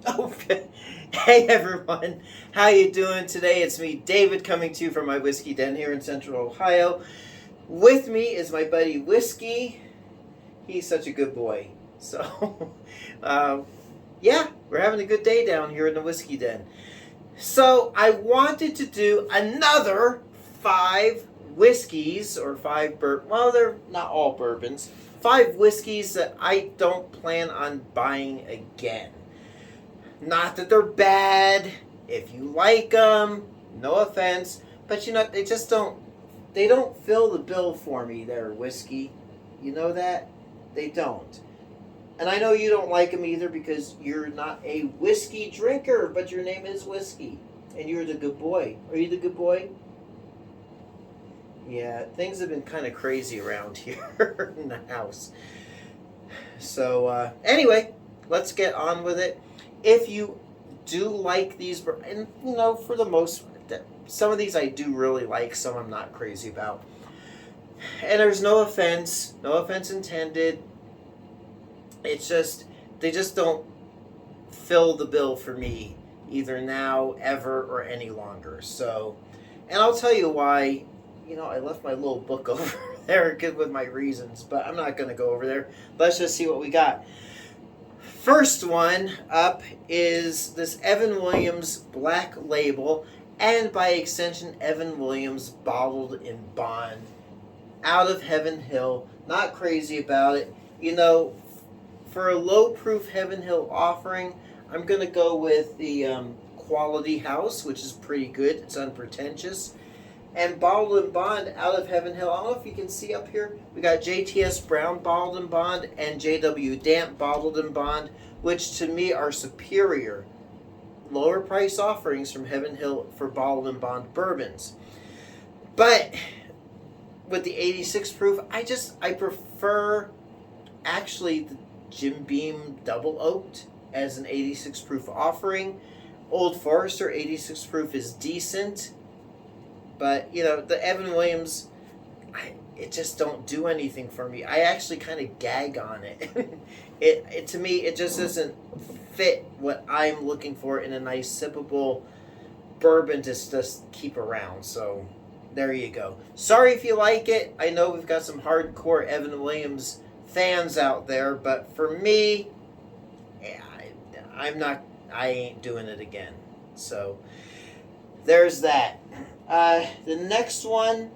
Okay. Hey everyone, how you doing today? It's me, David, coming to you from my whiskey den here in Central Ohio. With me is my buddy Whiskey. He's such a good boy. So, uh, yeah, we're having a good day down here in the whiskey den. So I wanted to do another five whiskeys or well, they're not all bourbons. Five whiskeys that I don't plan on buying again. Not that they're bad. If you like them, no offense, but they just don't. They don't fill the bill for me. They're whiskey, you know that they don't. And I know you don't like them either because you're not a whiskey drinker, but your name is Whiskey, and you're the good boy. Are you the good boy? Yeah, things have been kind of crazy around here in the house. So anyway, let's get on with it. If you do like these, and for the most, some of these I do really like, some I'm not crazy about. And there's no offense intended. It's just they just don't fill the bill for me either now, ever, or any longer. So, and I'll tell you why. I left my little book over there with my reasons, but I'm not going to go over there. Let's just see what we got. First one up is this Evan Williams Black Label, and by extension, Evan Williams Bottled in Bond, out of Heaven Hill. Not crazy about it. For a low proof Heaven Hill offering, I'm going to go with the Quality House, which is pretty good. It's unpretentious. And Bottled and Bond out of Heaven Hill. I don't know if you can see up here. We got JTS Brown Bottled and Bond and JW Damp Bottled and Bond, which to me are superior lower price offerings from Heaven Hill for Bottled and Bond bourbons. But with the 86 proof, I prefer actually the Jim Beam Double Oaked as an 86 proof offering. Old Forester 86 proof is decent. But, the Evan Williams, it just don't do anything for me. I actually kind of gag on it. It to me, it just doesn't fit what I'm looking for in a nice, sippable bourbon to just keep around. So, there you go. Sorry if you like it. I know we've got some hardcore Evan Williams fans out there. But for me, I ain't doing it again. So, there's that. The next one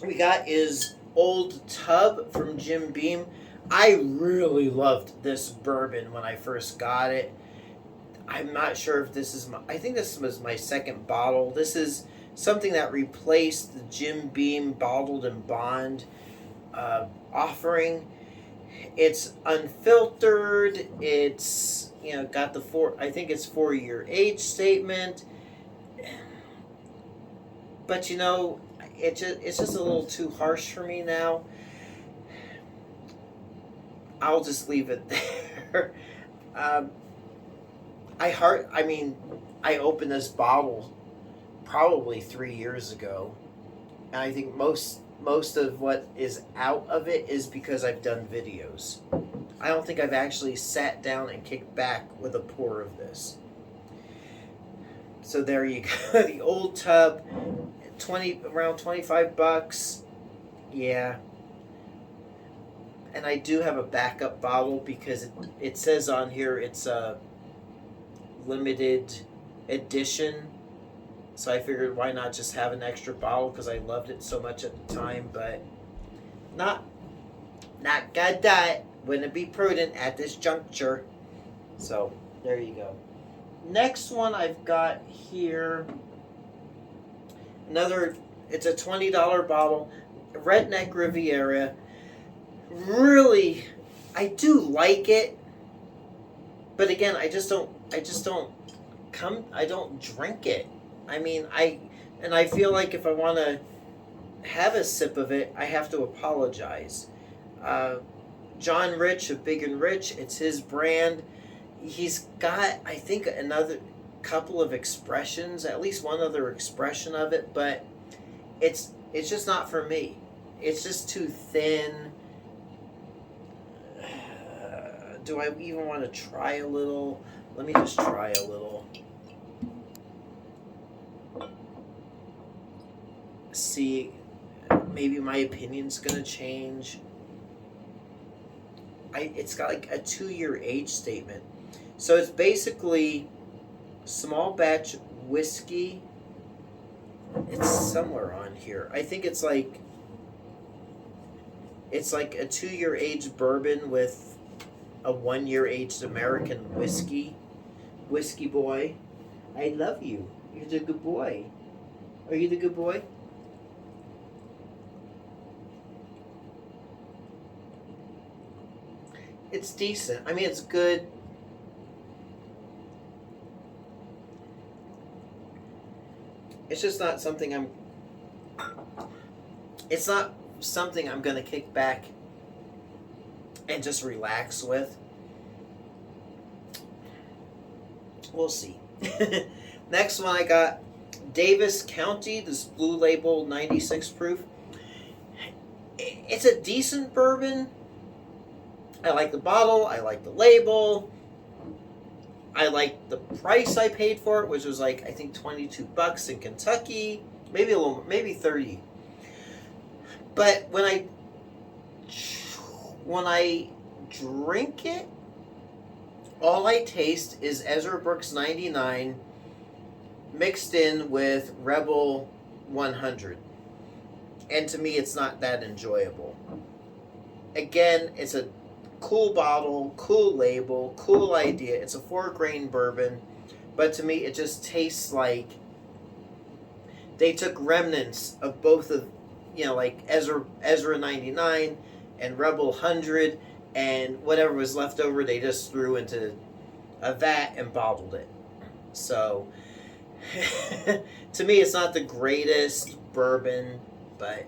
we got is Old Tub from Jim Beam. I really loved this bourbon when I first got it. I'm not sure if this is I think this was my second bottle. This is something that replaced the Jim Beam Bottled and Bond offering. It's unfiltered. It's got the 4-year age statement. But it's just a little too harsh for me now. I'll just leave it there. I opened this bottle probably 3 years ago, and I think most of what is out of it is because I've done videos. I don't think I've actually sat down and kicked back with a pour of this. So there you go. The Old Tub, around $25. Yeah. And I do have a backup bottle because it says on here it's a limited edition. So I figured why not just have an extra bottle because I loved it so much at the time, but not gonna do it. Wouldn't be prudent at this juncture. So there you go. Next one I've got here, it's a $20 bottle, Redneck Riviera. Really, I do like it, but again, I don't drink it. I feel like if I want to have a sip of it, I have to apologize. John Rich of Big and Rich, it's his brand. He's got, I think, another couple of expressions, at least one other expression of it, but it's just not for me. It's just too thin. do I even want to try a little? Let me just try a little. See, maybe my opinion's gonna change. It's got like a 2-year age statement, so it's basically small batch whiskey. It's somewhere on here. I think it's like a 2-year aged bourbon with a 1-year aged American whiskey. Whiskey boy, I love you. You're the good boy. Are you the good boy? It's decent. I mean, it's good. It's just not something I'm. It's not something I'm going to kick back and just relax with. We'll see. Next one I got Davis County, this Blue Label 96 proof. It's a decent bourbon. I like the bottle. I like the label. I like the price I paid for it, which was like, I think $22 in Kentucky. Maybe a little, maybe 30. But when I drink it, all I taste is Ezra Brooks 99 mixed in with Rebel 100. And to me, it's not that enjoyable. Again, it's a cool bottle, cool label, cool idea. It's a 4-grain bourbon. But to me, it just tastes like they took remnants of both of, like Ezra 99 and Rebel 100, and whatever was left over, they just threw into a vat and bottled it. So, to me, it's not the greatest bourbon, but,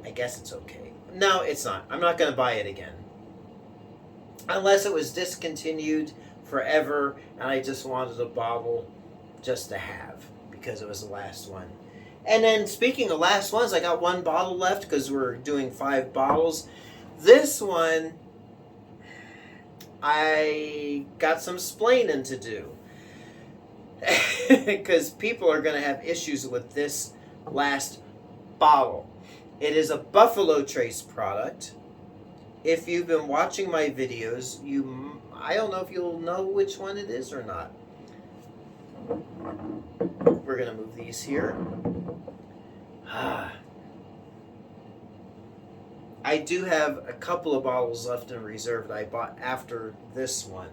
I guess it's okay. No, it's not. I'm not going to buy it again. Unless it was discontinued forever, and I just wanted a bottle just to have, because it was the last one. And then, speaking of last ones, I got one bottle left, because we're doing 5 bottles. This one, I got some splaining to do. Because people are going to have issues with this last bottle. It is a Buffalo Trace product. If you've been watching my videos, I don't know if you'll know which one it is or not. We're going to move these here. I do have a couple of bottles left in reserve that I bought after this one.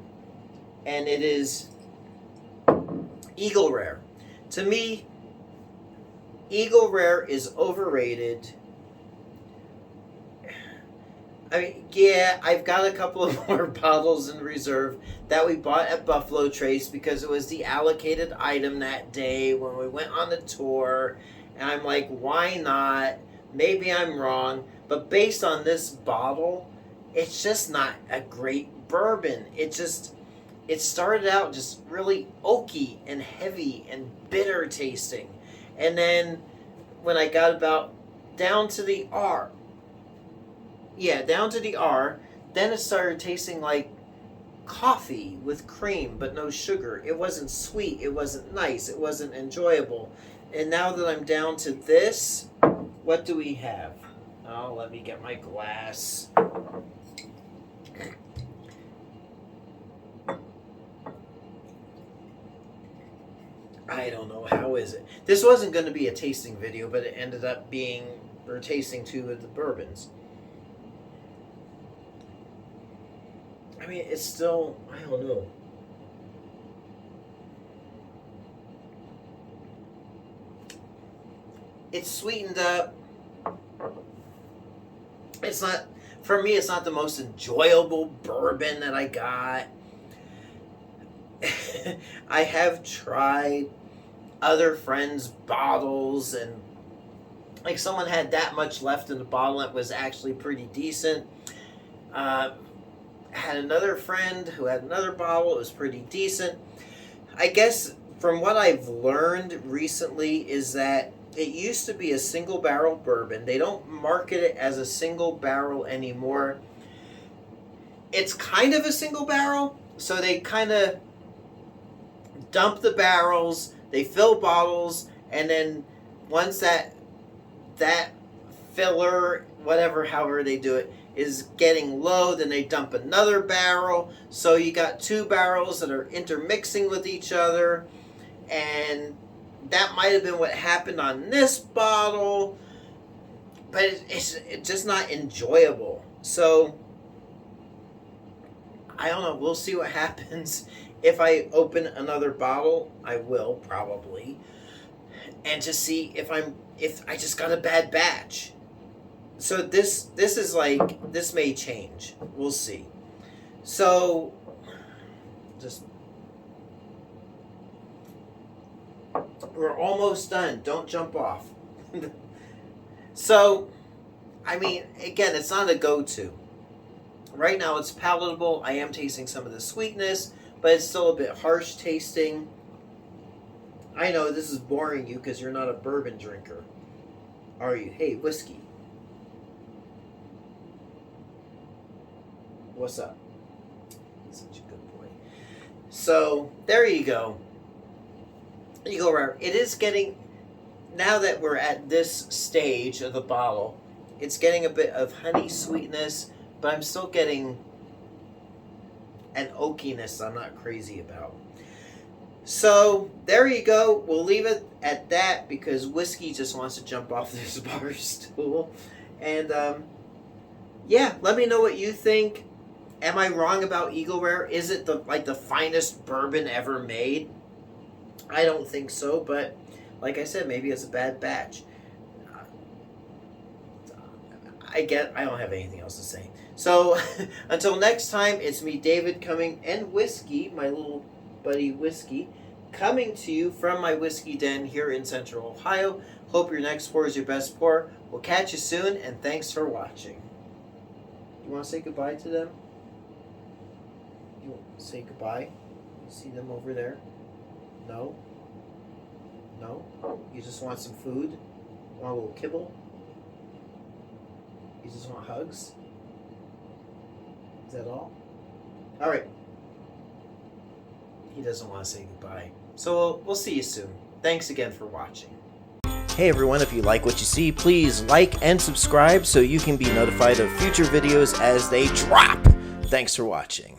And it is Eagle Rare. To me, Eagle Rare is overrated. I mean, yeah, I've got a couple of more bottles in reserve that we bought at Buffalo Trace because it was the allocated item that day when we went on the tour. And I'm like, why not? Maybe I'm wrong. But based on this bottle, it's just not a great bourbon. It started out just really oaky and heavy and bitter tasting. And then when I got about down to the R, then it started tasting like coffee with cream, but no sugar. It wasn't sweet. It wasn't nice. It wasn't enjoyable. And now that I'm down to this, what do we have? Oh, let me get my glass. I don't know. How is it? This wasn't going to be a tasting video, but it ended up being, or tasting 2 of the bourbons. I mean, it's still, I don't know. It's sweetened up. It's not, for me, it's not the most enjoyable bourbon that I got. I have tried other friends' bottles, and like someone had that much left in the bottle that was actually pretty decent. Had another friend who had another bottle. It was pretty decent. I guess from what I've learned recently is that it used to be a single barrel bourbon. They don't market it as a single barrel anymore. it's kind of a single barrel, so they kind of dump the barrels, they fill bottles, and then once that filler, whatever, however they do it, is getting low, then they dump another barrel. So you got two barrels that are intermixing with each other, and that might have been what happened on this bottle, but it's just not enjoyable. So I don't know, we'll see what happens. If I open another bottle, I will probably, and to see if I just got a bad batch. So this is like, this may change. We'll see. So just, we're almost done. Don't jump off. So, I mean, again, it's not a go-to. Right now it's palatable. I am tasting some of the sweetness, but it's still a bit harsh tasting. I know this is boring you because you're not a bourbon drinker. Are you? Hey, whiskey. What's up? He's such a good boy. So, there you go. You go around. It is getting, now that we're at this stage of the bottle, it's getting a bit of honey sweetness, but I'm still getting an oakiness I'm not crazy about. So, there you go. We'll leave it at that because whiskey just wants to jump off this bar stool. And, yeah, let me know what you think. Am I wrong about Eagle Rare? Is it the finest bourbon ever made? I don't think so, but like I said, maybe it's a bad batch. I don't have anything else to say. So, until next time, it's me, David, and Whiskey, my little buddy Whiskey, coming to you from my whiskey den here in Central Ohio. Hope your next pour is your best pour. We'll catch you soon, and thanks for watching. You want to say goodbye to them? You want to say goodbye? You see them over there? No? No? You just want some food? Want a little kibble? You just want hugs? Is that all? Alright. He doesn't want to say goodbye. So we'll see you soon. Thanks again for watching. Hey everyone, if you like what you see, please like and subscribe so you can be notified of future videos as they drop. Thanks for watching.